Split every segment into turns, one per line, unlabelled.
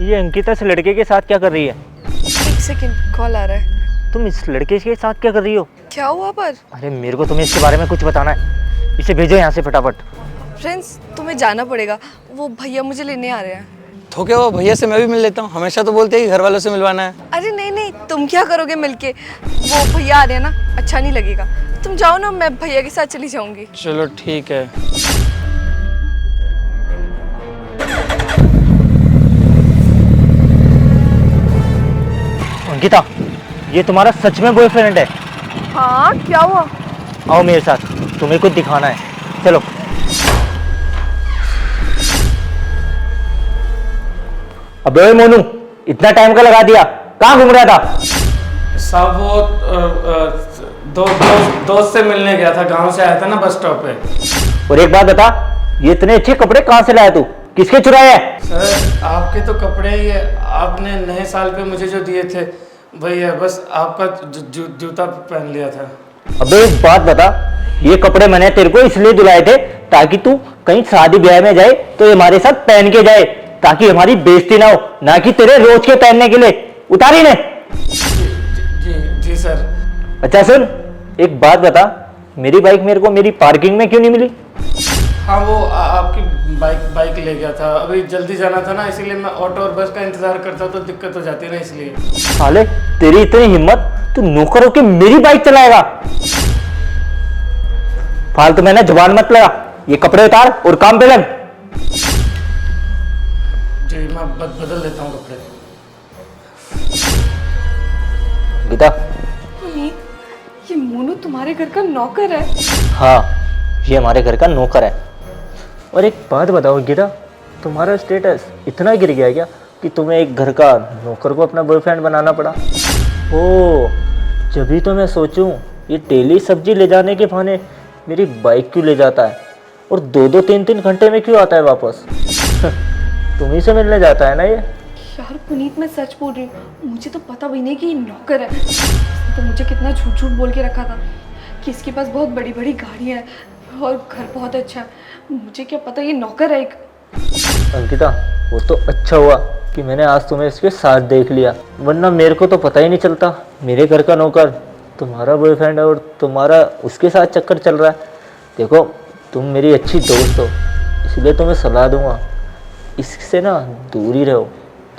ये अंकिता इस लड़के के साथ क्या कर रही है?
एक सेकंड, कॉल आ रहा है।
तुम इस लड़के के साथ क्या कर रही हो?
क्या हुआ पर?
अरे मेरे को तुम्हें इसके बारे में कुछ बताना है। इसे भेजो यहाँ से फटाफट।
फ्रेंड्स, तुम्हें जाना पड़ेगा, वो भैया मुझे लेने आ रहे हैं।
तो क्या हुआ, भैया से मैं भी मिल लेता हूँ। हमेशा तो बोलते हैं कि घर वालों से मिलवाना है।
अरे नहीं नहीं, तुम क्या करोगे मिलके? वो भैया आ रहे हैं ना, अच्छा नहीं लगेगा। तुम जाओ ना, मैं भैया के साथ चली जाऊंगी।
चलो ठीक है।
अंकिता, ये तुम्हारा सच में बॉयफ्रेंड है?
हाँ, क्या हुआ?
आओ मेरे साथ, तुम्हें कुछ दिखाना है। चलो। अबे मोनू, इतना टाइम का लगा दिया, कहाँ घूम रहा था?
साहब वो दोस्त से मिलने गया था, गांव से आया था ना बस स्टॉप पे।
और एक बात बता, ये इतने अच्छे कपड़े कहाँ से लाया तू? किसके चुराए है?
सर आपके तो कपड़े ही है, आपने नए साल पे मुझे जो दिए थे वही है, बस आपका जूता पहन लिया था।
अबे एक बात बता, ये कपड़े मैंने तेरे को इसलिए दिलाए थे ताकि तू कहीं शादी ब्याह में जाए तो ये हमारे साथ पहन के जाए, ताकि हमारी बेइज्जती ना हो, ना कि तेरे रोज के पहनने के लिए। उतारी ने?
जी सर।
अच्छा सुन, एक बात बता, मेरी बाइक मेरे को मेरी पार्किंग में क्यों नहीं मिली?
हाँ वो आपकी बाइक ले गया था, अभी जल्दी जाना था ना, इसीलिए मैं ऑटो और बस का इंतजार करता तो दिक्कत हो जाती ना, इसलिए।
साले तेरी इतनी हिम्मत, तू नौकर होके मेरी बाइक चलाएगा? फालतू मैंने जुबान मत लगा, ये कपड़े उतार और काम पे लग।
जी मैं बदल लेता हूँ कपड़े।
गीता,
ये मोनू तुम्हारे घर का नौकर है?
हाँ, ये हमारे घर का नौकर है। और एक बात बताओ गीता, तुम्हारा स्टेटस इतना गिर गया क्या कि तुम्हें एक घर का नौकर को अपना बॉयफ्रेंड बनाना पड़ा? ओ, जब तो मैं सोचूं ये डेली सब्जी ले जाने के बहाने मेरी बाइक क्यों ले जाता है और 2-2 3-3 घंटे में क्यों आता है वापस? तुम्ही से मिलने जाता है ना ये?
यार पुनीत, मैं सच बोल रही हूँ, मुझे तो पता भी नहीं कि ये नौकर है। तो मुझे कितना झूठ झूठ बोल के रखा था कि इसके पास बहुत बड़ी बड़ी गाड़ियाँ हैं और घर बहुत अच्छा है। मुझे क्या पता ये नौकर है एक।
अंकिता, वो तो अच्छा हुआ कि मैंने आज तुम्हें इसके साथ देख लिया, वरना मेरे को तो पता ही नहीं चलता मेरे घर का नौकर तुम्हारा बॉयफ्रेंड है और तुम्हारा उसके साथ चक्कर चल रहा है। देखो, तुम मेरी अच्छी दोस्त हो, इसलिए तुम्हें सलाह दूंगा, इससे ना दूर ही रहो,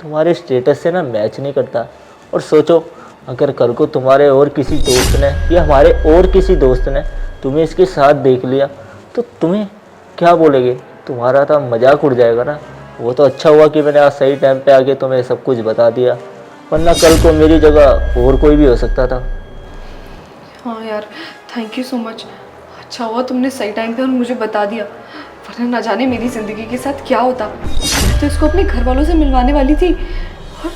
तुम्हारे स्टेटस से ना मैच नहीं करता। और सोचो, अगर कल को तुम्हारे और किसी दोस्त ने या हमारे और किसी दोस्त ने तुम्हें इसके साथ देख लिया तो तुम्हें क्या बोलेंगे? तुम्हारा तो मजाक उड़ जाएगा ना। वो तो अच्छा हुआ कि मैंने आज सही टाइम पे आके तुम्हें सब कुछ बता दिया, वरना कल को मेरी जगह और कोई भी हो सकता था।
हाँ यार, थैंक यू सो मच। अच्छा हुआ तुमने सही टाइम पे और मुझे बता दिया, वरना ना जाने मेरी ज़िंदगी के साथ क्या होता। मैं तो इसको अपने घर वालों से मिलवाने वाली थी और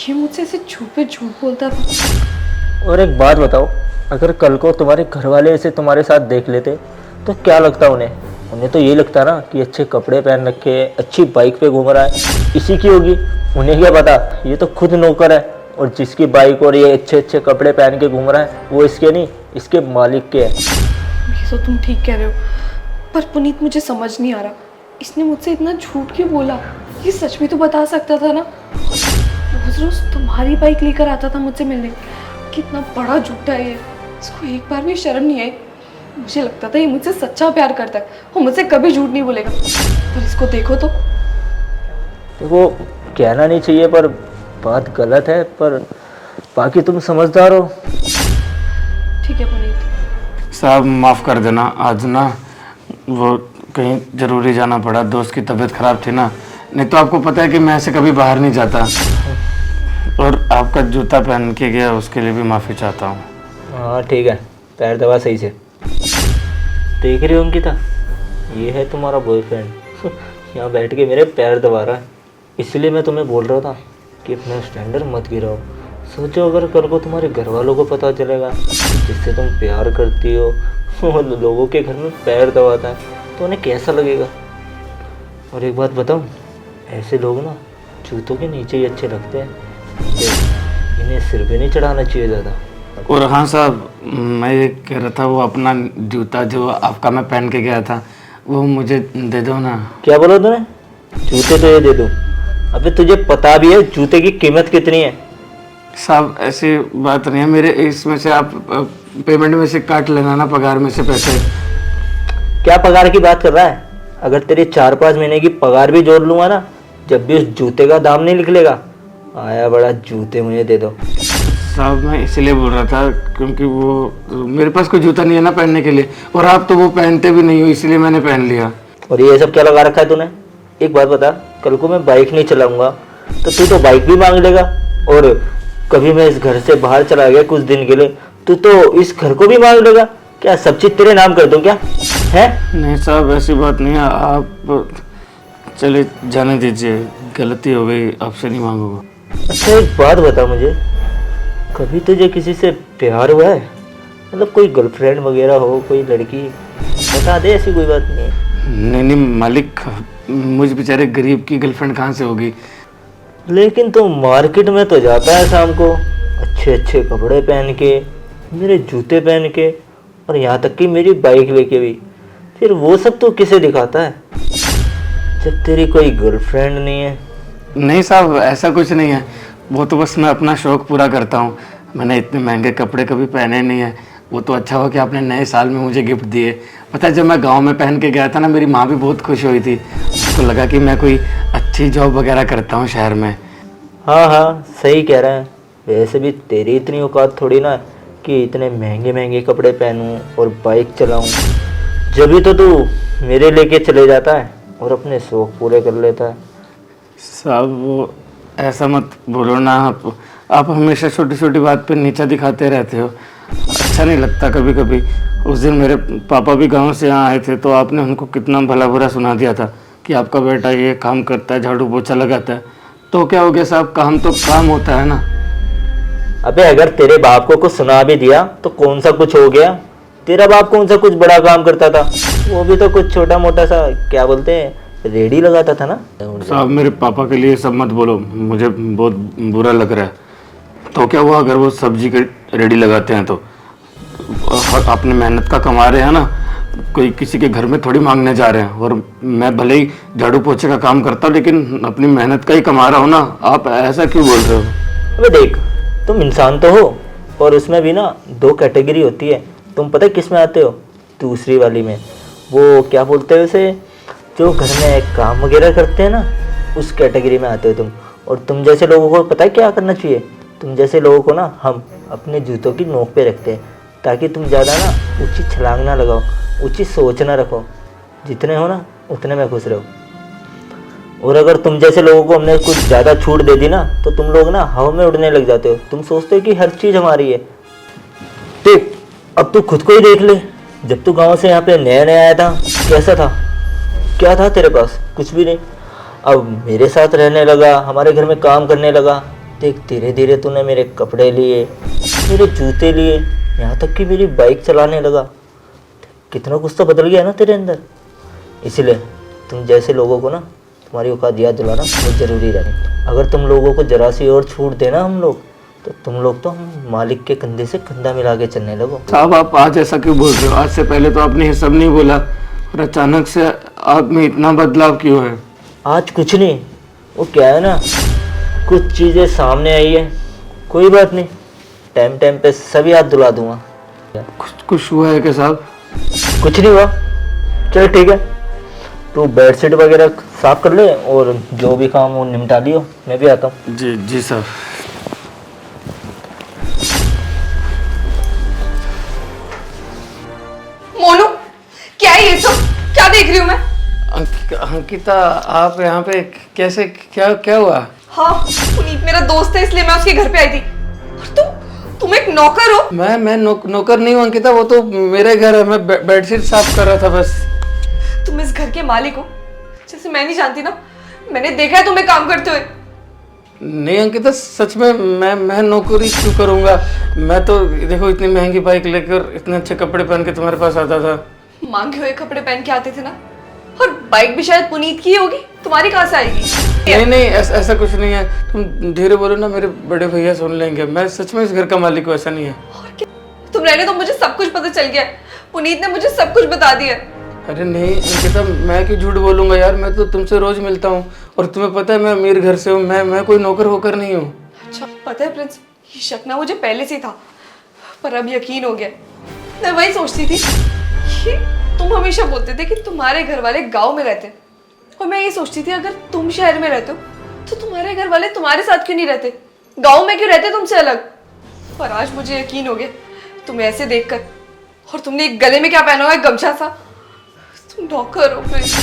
ये मुझसे ऐसे झूठ पे झूठ बोलता था।
और एक बात बताओ, अगर कल को तुम्हारे घर वाले ऐसे तुम्हारे साथ देख लेते तो क्या लगता उन्हें? उन्हें तो ये लगता ना कि अच्छे कपड़े पहन रखे, अच्छी बाइक पे घूम रहा है, इसी की होगी। उन्हें क्या पता ये तो खुद नौकर है और जिसकी बाइक और ये अच्छे अच्छे कपड़े पहन के घूम रहा है वो इसके नहीं, इसके मालिक के है।
ये तो तुम ठीक कह रहे हो, पर पुनीत मुझे समझ नहीं आ रहा, इसने मुझसे इतना झूठ क्यों बोला? ये सच भी तो बता सकता था ना। रोज रोज तुम्हारी बाइक लेकर आता था मुझसे मिलने, कितना बड़ा झूठा है ये। इसको एक बार भी शर्म नहीं आई। मुझे लगता था ये मुझसे सच्चा प्यार करता है, वो मुझसे कभी झूठ नहीं बोलेगा, पर इसको देखो तो।
देखो, कहना नहीं चाहिए पर बात गलत है, पर बाकी तुम समझदार हो।
ठीक है पुनीत।
साहब माफ़ कर देना, आज ना वो कहीं ज़रूरी जाना पड़ा, दोस्त की तबीयत ख़राब थी ना, नहीं तो आपको पता है कि मैं ऐसे कभी बाहर नहीं जाता। और आपका जूता पहन के गया, उसके लिए भी माफ़ी चाहता हूँ।
हाँ ठीक है, पैर दबा सही से। देख रही हो अंकिता, ये है तुम्हारा बॉयफ्रेंड, यहाँ बैठ के मेरे पैर दबा रहा है। इसलिए मैं तुम्हें बोल रहा था कि अपना स्टैंडर्ड मत गिराओ। सोचो, अगर कल को तुम्हारे घर वालों को पता चलेगा जिससे तुम प्यार करती हो वो लोगों के घर में पैर दबाता है तो उन्हें कैसा लगेगा? और एक बात बताऊँ, ऐसे लोग ना जूतों के नीचे ही अच्छे लगते हैं, इन्हें सिर पे नहीं चढ़ाना चाहिए ज़्यादा।
और हाँ साहब, मैं ये कह रहा था, वो अपना जूता जो आपका मैं पहन के गया था वो मुझे दे दो ना।
क्या बोला तूने? जूते तो ये दे दूँ? अबे तुझे पता भी है जूते की कीमत कितनी है?
साहब ऐसी बात नहीं है, मेरे इसमें से आप पेमेंट में से काट लेना ना, पगार में से पैसे।
क्या पगार की बात कर रहा है? अगर तेरी 4-5 महीने की पगार भी जोड़ लूंगा ना, जब भी उस जूते का दाम नहीं निकलेगा। आया बड़ा जूते मुझे दे दो।
साहब मैं इसलिए बोल रहा था क्योंकि वो मेरे पास कोई जूता नहीं है ना पहनने के लिए, और आप तो वो पहनते भी नहीं हो, इसलिए मैंने पहन लिया।
और ये सब क्या लगा रखा है तूने? एक बात बता, कल को मैं बाइक नहीं चलाऊंगा तो तू तो बाइक भी मांग लेगा, और कभी मैं इस घर से बाहर चला गया कुछ दिन के लिए, तू तो इस घर को भी मांग लेगा। क्या सब चीज तेरे नाम कर दूं क्या है?
नहीं साहब ऐसी बात नहीं है, आप चले जाने दीजिए, गलती हो गई, आपसे नहीं मांगूंगा।
अच्छा एक बात बता मुझे, कभी तुझे किसी से प्यार हुआ है? मतलब कोई गर्लफ्रेंड वगैरह हो, कोई लड़की? बता दे, ऐसी कोई बात नहीं है।
नहीं नहीं मालिक, मुझ बेचारे गरीब की गर्लफ्रेंड कहाँ से होगी।
लेकिन तू मार्केट में तो जाता है शाम को, अच्छे अच्छे कपड़े पहन के, मेरे जूते पहन के, और यहाँ तक कि मेरी बाइक लेके भी। फिर वो सब तू किसे दिखाता है जब तेरी कोई गर्लफ्रेंड नहीं है?
नहीं साहब ऐसा कुछ नहीं है, वो तो बस मैं अपना शौक पूरा करता हूँ। मैंने इतने महंगे कपड़े कभी पहने नहीं है। वो तो अच्छा हुआ कि आपने नए साल में मुझे गिफ्ट दिए। पता है जब मैं गांव में पहन के गया था ना, मेरी माँ भी बहुत खुश हुई थी। उसको लगा कि मैं कोई अच्छी जॉब वगैरह करता हूँ शहर में।
हाँ हाँ सही कह रहा है। वैसे भी तेरी इतनी औकात थोड़ी ना कि इतने महंगे महंगे कपड़े पहनूं और बाइक चलाऊं। जब भी तो तू मेरे लेके चले जाता है और अपने शौक पूरे कर लेता है।
साहब वो ऐसा मत बोलो ना, आप हमेशा छोटी छोटी बात पे नीचा दिखाते रहते हो, अच्छा नहीं लगता कभी कभी। उस दिन मेरे पापा भी गांव से यहाँ आए थे, तो आपने उनको कितना भला बुरा सुना दिया था कि आपका बेटा ये काम करता है, झाड़ू पोछा लगाता है। तो क्या हो गया साहब, काम तो काम होता है ना।
अबे अगर तेरे बाप को कुछ सुना भी दिया तो कौन सा कुछ हो गया? तेरा बाप कौन सा कुछ बड़ा काम करता था? वो भी तो कुछ छोटा मोटा सा, क्या बोलते हैं, रेडी लगाता था ना।
साहब मेरे पापा के लिए सब मत बोलो, मुझे बहुत बुरा लग रहा है। तो क्या हुआ अगर वो सब्जी के रेडी लगाते हैं तो अपनी मेहनत का कमा रहे हैं ना, कोई किसी के घर में थोड़ी मांगने जा रहे हैं। और मैं भले ही झाड़ू पोछे का काम करता हूँ, लेकिन अपनी मेहनत का ही कमा रहा हूँ ना। आप ऐसा क्यों बोल रहे हो?
अबे देख, तुम इंसान तो हो, और उसमें भी ना 2 कैटेगरी होती है। तुम पता है किस में आते हो? दूसरी वाली में। वो क्या बोलते हैं उसे, जो घर में काम वगैरह करते हैं ना, उस कैटेगरी में आते हो तुम। और तुम जैसे लोगों को पता है क्या करना चाहिए? तुम जैसे लोगों को ना हम अपने जूतों की नोक पे रखते हैं, ताकि तुम ज़्यादा ना ऊंची छलांग ना लगाओ, ऊंची सोच ना रखो। जितने हो ना उतने में खुश रहो। और अगर तुम जैसे लोगों को हमने कुछ ज़्यादा छूट दे दी ना, तो तुम लोग ना हवा में उड़ने लग जाते हो। तुम सोचते हो कि हर चीज़ हमारी है। देख, अब तू खुद को ही देख ले। जब तू गांव से यहाँ पे नया नया आया था, कैसा था? क्या था तेरे पास? कुछ भी नहीं। अब मेरे साथ रहने लगा, हमारे घर में काम करने लगा। देख धीरे धीरे तूने मेरे कपड़े लिए, मेरे जूते लिए, यहाँ तक कि मेरी बाइक चलाने लगा। कितना कुछ तो बदल गया ना तेरे अंदर। इसलिए तुम जैसे लोगों को ना तुम्हारी औकात याद दिलाना बहुत ज़रूरी है। अगर तुम लोगों को जरा सी और छूट देना हम लोग, तो तुम लोग तो हम मालिक के कंधे से कंधा मिला के चलने लगो।
साहब आप आज ऐसा क्यों बोल रहे हो? आज से पहले तो आपने ये सब नहीं बोला, और अचानक से आप में इतना बदलाव क्यों है?
आज कुछ नहीं, वो क्या है ना, कुछ चीज़ें सामने आई है। कोई बात नहीं, टाइम टाइम पे सभी याद दिला दूंगा।
कुछ हुआ है क्या साहब?
कुछ नहीं हुआ। चल ठीक है, तू बेडशीट वगैरह साफ कर ले और जो भी काम वो निपटा लियो, मैं भी आता हूँ।
जी जी साहब।
मोनू, क्या है ये सब? क्या देख रही हूँ मैं?
अंकिता आप यहाँ पे कैसे, क्या क्या हुआ?
हाँ, पुनीत मेरा दोस्त है, इसलिए मैं उसके घर पे आई थी। और तुम एक नौकर हो?
मैं नौकर नहीं हूँ अंकिता, वो तो मेरे घर है। मैं बेडशीट साफ कर रहा था बस।
तुम इस घर के मालिक हो, जैसे मैं नहीं जानती ना। मैंने देखा है तुम्हें काम करते हुए।
नहीं अंकिता सच में मैं नौकरी क्यों करूँगा? मैं तो देखो इतनी महंगी बाइक लेकर इतने अच्छे कपड़े पहन के तुम्हारे पास आता था।
मांगे हुए कपड़े पहन के आते थे ना। और बाइक भी शायद पुनीत की ही होगी, तुम्हारी कहाँ से आएगी?
नहीं ऐसा कुछ नहीं है। तुम धीरे बोलो ना, मेरे बड़े भैया सुन लेंगे। मैं सच में इस घर का मालिक हूँ, ऐसा नहीं है।
और क्या? तुम रहने तो मुझे सब कुछ पता चल गया है। पुनीत ने मुझे सब कुछ बता दिया है।
अरे नहीं अंकिता, मैं क्यों झूठ बोलूंगा यार, मैं तो तुमसे रोज मिलता हूँ और तुम्हें पता है मैं अमीर घर से हूँ, मैं कोई नौकर होकर नहीं हूँ।
अच्छा पता है प्रिंस, ये शक ना मुझे पहले से ही था, पर अब यकीन हो गया। मैं वही सोचती थी कि तुम हमेशा बोलते थे कि तुम्हारे घर वाले गांव में रहते, और मैं ये सोचती थी अगर तुम शहर में रहते हो तो तुम्हारे घर वाले तुम्हारे साथ क्यों नहीं रहते, गांव में क्यों रहते तुमसे अलग। पर आज मुझे यकीन हो गया तुम्हें ऐसे देखकर, और तुमने एक गले में क्या पहना हुआ है, गमछा सा, तुम नौकर हो प्रिंस।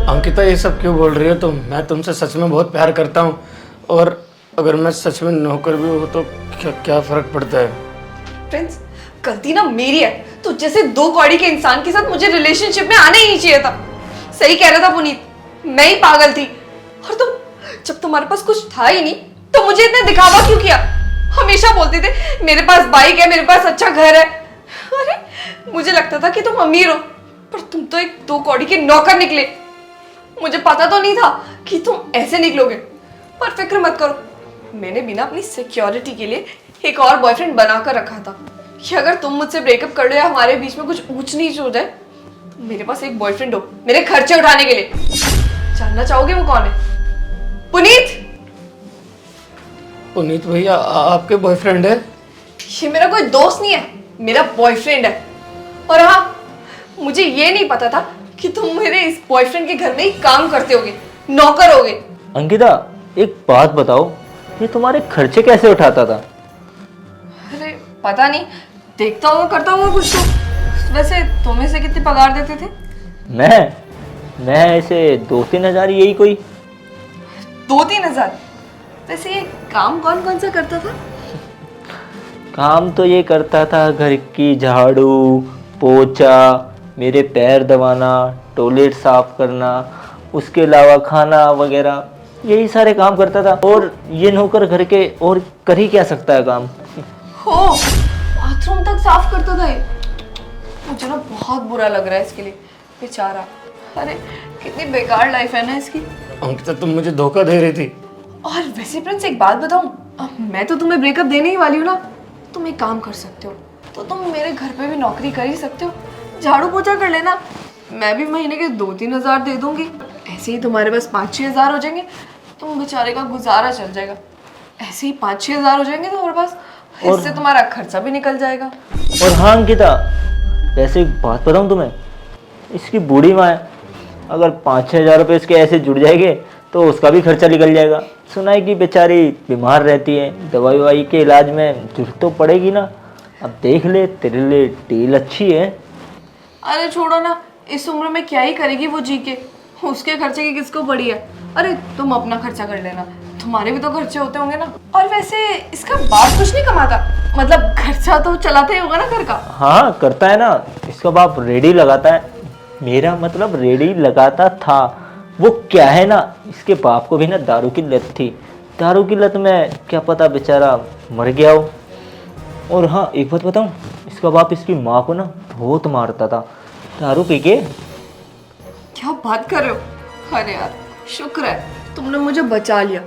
अंकिता ये सब क्यों बोल रही हो तुम? मैं तुमसे सच में बहुत प्यार करता हूँ, और अगर मैं सच में नौकर भी हूँ तो क्या फर्क पड़ता है?
प्रिंस गलती ना मेरी है, तो जैसे दो कौड़ी के इंसान के साथ मुझे रिलेशनशिप में आना ही नहीं चाहिए था। सही कह रहा था पुनीत, मैं ही पागल थी। और तुम, जब तुम्हारे पास कुछ था ही नहीं तो मुझे इतना दिखावा क्यों किया? हमेशा बोलते थे मेरे पास बाइक है, मेरे पास अच्छा घर है। अरे मुझे लगता था कि तुम अमीर हो, पर तुम तो एक दो कौड़ी के नौकर निकले। मुझे पता तो नहीं था कि तुम ऐसे निकलोगे, पर फिक्र मत करो, मैंने बिना अपनी सिक्योरिटी के लिए एक और बॉयफ्रेंड बनाकर रखा था कि अगर तुम मुझसे ब्रेकअप कर लो या हमारे बीच में कुछ ऊंच नीच हो जाए तो मेरे पास एक बॉयफ्रेंड हो मेरे खर्चे उठाने के लिए। जानना चाहोगे वो कौन है? पुनीत।
पुनीत भैया आपके बॉयफ्रेंड है?
ये मेरा कोई दोस्त नहीं है, मेरा बॉयफ्रेंड है। और हाँ, मुझे ये नहीं पता था कि तुम मेरे इस बॉयफ्रेंड के घर में ही काम करते होगे, नौकर होगे।
अंकिता एक बात बताओ, ये तुम्हारे खर्चे कैसे उठाता था?
अरे पता नहीं, देखता होगा करता होगा कुछ तो। वैसे तुम इसे कितनी पगार देते थे?
मैं ऐसे 2-3 हज़ार, यही कोई।
2-3 हजार? वैसे ये काम कौन कौन सा करता था?
काम तो ये करता था घर की झाड़ू पोछा, मेरे पैर दबाना, टॉयलेट साफ करना, उसके अलावा खाना वगैरह, यही सारे काम करता था। और ये नौकर घर के और कर ही क्या सकता है काम?
हो, बाथरूम तक साफ करता था ये। मुझे ना बहुत बुरा लग रहा है इसके लिए, बेचारा। अरे कितनी बेकार लाइफ है ना इसकी।
अंकिता तुम मुझे धोखा दे रही थी।
और वैसे प्रिंस एक बात बताऊं, मैं तो तुम्हें ब्रेकअप देने ही वाली हूँ ना। तुम एक काम कर सकते हो, तो तुम मेरे घर पे भी नौकरी कर ही सकते हो, झाड़ू पोछा कर लेना। मैं भी महीने के 2-3 हजार दे दूंगी, ऐसे ही तुम्हारे पास 5-6 हजार हो जाएंगे, तुम बेचारे का गुजारा चल जाएगा। ऐसे ही 5-6 हजार हो जाएंगे तुम्हारे पास, इससे तुम्हारा खर्चा भी निकल जाएगा।
और हाँ अंकिता, वैसे एक बात बताऊँ तुम्हें, इसकी बूढ़ी माँ है, अगर 5-6 हज़ार रुपये इसके ऐसे जुड़ जाएंगे तो उसका भी खर्चा निकल जाएगा। सुना है कि बेचारी बीमार रहती है, दवाई ववाई के इलाज में जरूरत तो पड़ेगी ना। अब देख ले, तेरे लिए डील अच्छी है।
अरे छोड़ो ना, इस उम्र में क्या ही करेगी वो जी के, उसके खर्चे की किसको पड़ी है। अरे तुम अपना खर्चा कर लेना, तुम्हारे भी तो खर्चे होते होंगे ना। और वैसे इसका बाप कुछ नहीं कमाता, मतलब खर्चा तो चलाता ही होगा ना घर का।
हाँ करता है ना, इसका बाप रेडी लगाता है, मेरा मतलब रेडी लगाता था। वो क्या है ना, इसके बाप को भी ना दारू की लत थी, दारू की लत में क्या पता बेचारा मर गया हो। और हाँ एक बात बताऊँ, इसका बाप इसकी माँ को ना बहुत मारता था दारू पी के।
क्या बात कर रहे हो? अरे यार शुक्र है तुमने मुझे बचा लिया,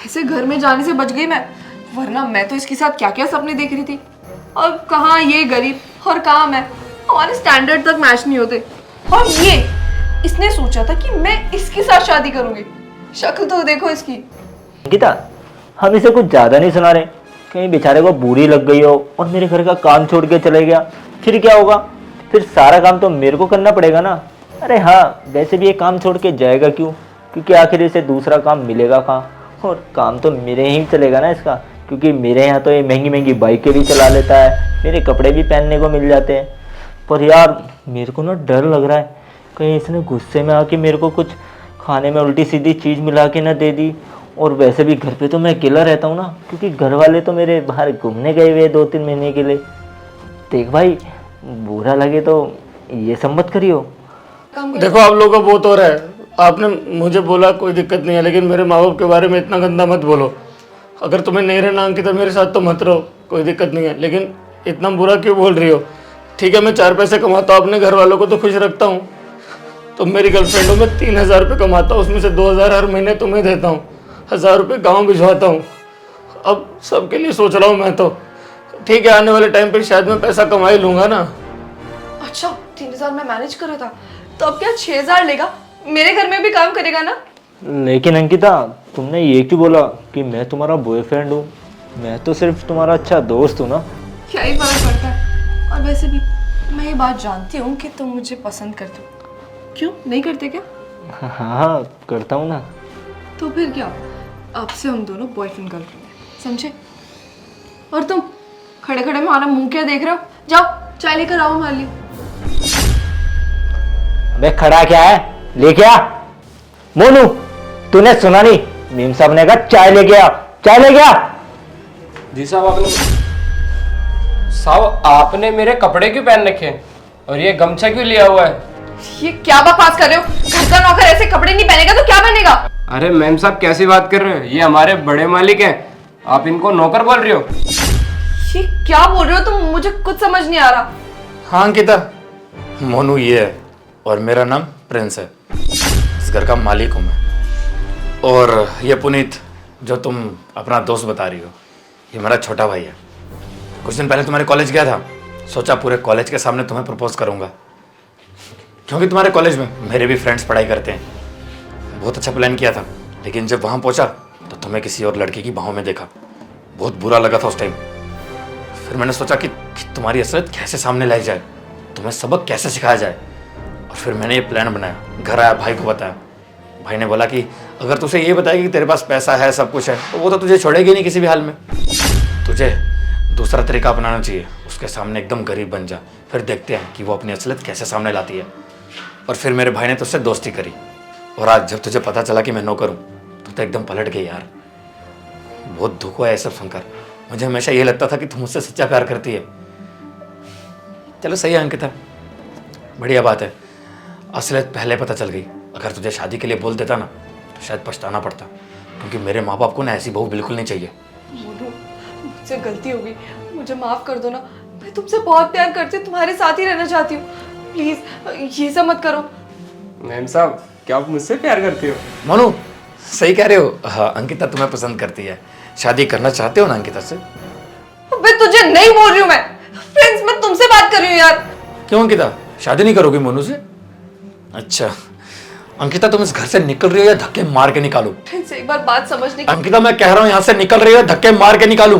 ऐसे घर में जाने से बच गई मैं, वरना मैं तो इसके साथ क्या क्या सपने देख रही थी। और कहाँ ये गरीब और कहाँ मैं, हमारे स्टैंडर्ड तक मैच नहीं होते। और ये इसने सोचा था कि मैं इसके साथ शादी करूंगी, शक्ल तो देखो इसकी।
गीता हम इसे कुछ ज़्यादा नहीं सुना रहे, कहीं बेचारे को बुरी लग गई हो और मेरे घर का काम छोड़ के चले गया, फिर क्या होगा? फिर सारा काम तो मेरे को करना पड़ेगा ना। अरे हाँ वैसे भी ये काम छोड़ के जाएगा क्यों, क्योंकि आखिर इसे दूसरा काम मिलेगा कहाँ, और काम तो मेरे ही चलेगा ना इसका, क्योंकि मेरे यहाँ तो ये महंगी महंगी बाइकें भी चला लेता है, मेरे कपड़े भी पहनने को मिल जाते हैं। पर यार मेरे को ना डर लग रहा है, कहीं इसने गुस्से में आके मेरे को कुछ खाने में उल्टी सीधी चीज़ मिला के ना दे दी। और वैसे भी घर पे तो मैं अकेला रहता हूँ ना, क्योंकि घर वाले तो मेरे बाहर घूमने गए हुए 2-3 महीने के लिए। देख भाई बुरा लगे तो ये सब मत करियो।
देखो आप लोगों का बहुत हो रहा है, आपने मुझे बोला कोई दिक्कत नहीं है, लेकिन मेरे माँ बाप के बारे में इतना गंदा मत बोलो। अगर तुम्हें नहीं रहना अंकिता मेरे साथ तो मत रहो, कोई दिक्कत नहीं है, लेकिन इतना बुरा क्यों बोल रही हो? ठीक है मैं 4 पैसे कमाता हूँ, अपने घर वालों को तो खुश रखता हूँ। तुम मेरी गर्लफ्रेंड हो, मैं 3,000 रुपये कमाता हूँ, उसमें से 2,000 हर महीने तुम्हें देता हूँ, 1,000 रुपये गाँव भिजवाता हूँ। अब सबके लिए सोच रहा हूँ मैं तो। ठीक है आने वाले टाइम पे शायद मैं पैसा कमा ही लूँगा ना।
अच्छा 3,000 मैं मैनेज कर रहा था, तो अब क्या 6,000 लेगा? मेरे घर में भी काम करेगा ना?
लेकिन अंकिता, तुमने ये क्यों बोला कि मैं तुम्हारा बॉयफ्रेंड हूँ? मैं तो सिर्फ तुम्हारा अच्छा दोस्त हूँ ना।
क्या ही फर्क पड़ता है? और वैसे भी मैं ये बात जानती हूँ कि तुम मुझे पसंद करते हो। क्यों नहीं करते क्या?
हाँ हाँ, करता हूँ ना।
तो फिर क्या, अब से हम दोनों बॉयफ्रेंड गर्लफ्रेंड हैं, समझे? और तुम खड़े खड़े में हमारा मुंह क्या देख रहे हो? जाओ चाय लेकर आओ हमारे लिए।
अबे खड़ा क्या है, लेके आ। मोनू, तूने सुना नहीं? मीम साहब ने कहा चाय लेके आ, चाय लेके आ।
जी साहब आपने मेरे कपड़े क्यों पहन रखे हैं और ये गमछा क्यों लिया हुआ है?
ये क्या बकवास कर रहे हो? घर का नौकर ऐसे कपड़े नहीं पहनेगा तो क्या पहनेगा?
अरे मैम साहब कैसी बात कर रहे हो? ये हमारे बड़े मालिक हैं, आप इनको नौकर बोल रही हो?
ये क्या बोल रहे हो तुम? मुझे कुछ समझ नहीं आ रहा।
हाँ अंकिता, मोनू ये है और मेरा नाम प्रिंस है। इस घर का मालिक हूँ मैं। और ये पुनीत जो तुम अपना दोस्त बता रही हो, ये मेरा छोटा भाई है। कुछ दिन पहले तुम्हारे कॉलेज गया था, सोचा पूरे कॉलेज के सामने तुम्हें प्रपोज करूंगा, क्योंकि तुम्हारे कॉलेज में मेरे भी फ्रेंड्स पढ़ाई करते हैं। बहुत अच्छा प्लान किया था, लेकिन जब वहाँ पहुँचा तो तुम्हें किसी और लड़के की बाहों में देखा। बहुत बुरा लगा था उस टाइम। फिर मैंने सोचा कि तुम्हारी असलियत कैसे सामने लाई जाए, तुम्हें सबक कैसे सिखाया जाए। और फिर मैंने ये प्लान बनाया, घर आया, भाई को बताया। भाई ने बोला कि अगर तुझे ये बताएगी कि तेरे पास पैसा है, सब कुछ है, तो वो तो तुझे छोड़ेगी नहीं किसी भी हाल में। तुझे दूसरा तरीका अपनाना चाहिए, उसके सामने एकदम गरीब बन जा, फिर देखते हैं कि वो अपनी असलियत कैसे सामने लाती है। और फिर मेरे भाई ने तुझसे दोस्ती करी, और आज जब तुझे पता चला कि मैं नौकर हूँ तो एकदम पलट गई यार। बहुत दुख हुआ है सब सुनकर। मुझे हमेशा ये लगता था कि तुम मुझसे सच्चा प्यार करती है। चलो सही है अंकिता, बढ़िया बात है, असलियत पहले पता चल गई। अगर तुझे शादी के लिए बोल देता ना तो शायद पछताना पड़ता, क्योंकि मेरे माँ बाप को ना ऐसी बहू बिल्कुल नहीं चाहिए।
मोनू, मुझसे गलती हो गई, मुझे माफ कर दो ना। मैं तुमसे बहुत प्यार करती हूँ, तुम्हारे साथ ही रहना चाहती हूँ। प्लीज ये सब मत करो।
मैम साहब क्या आप मुझसे प्यार करते हो?
मोनू सही कह रहे हो। हाँ, अंकिता तुम्हें पसंद करती है, शादी करना चाहते हो ना अंकिता से?
मैं तुझे नहीं बोल रही हूँ, मैं फ्रेंड्स, मैं तुमसे बात कर रही हूँ यार।
क्यों अंकिता, शादी नहीं करोगी मोनू से? अच्छा अंकिता, तुम इस घर से निकल रही हो या धक्के मार के निकालू?
फ्रेंड्स एक बार बात समझने की।
अंकिता मैं कह रहा हूँ यहाँ से निकल रही हो, धक्के मार के निकालू?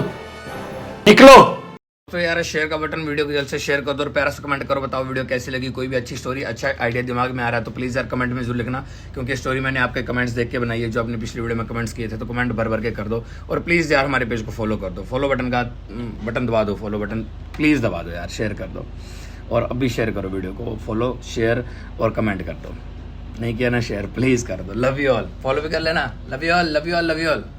निकलो। तो यार शेयर का बटन, वीडियो को जल्द से शेयर कर दो और प्यारा सा कमेंट करो, बताओ वीडियो कैसी लगी। कोई भी अच्छी स्टोरी, अच्छा आइडिया दिमाग में आ रहा है तो प्लीज यार कमेंट में जरूर लिखना, क्योंकि स्टोरी मैंने आपके कमेंट्स देख के बनाई है। जो आपने पिछली वीडियो में कमेंट्स किए थे तो कमेंट भर भर के कर दो। और प्लीज यार हमारे पेज को फॉलो कर दो, फॉलो बटन का बटन दबा दो, फॉलो बटन प्लीज दबा दो यार, शेयर कर दो। और अभी शेयर करो वीडियो को, फॉलो शेयर और कमेंट कर दो। नहीं किया ना शेयर, प्लीज कर दो। लव यू ऑल, फॉलो भी कर लेना। Love you all, love you all, love you all.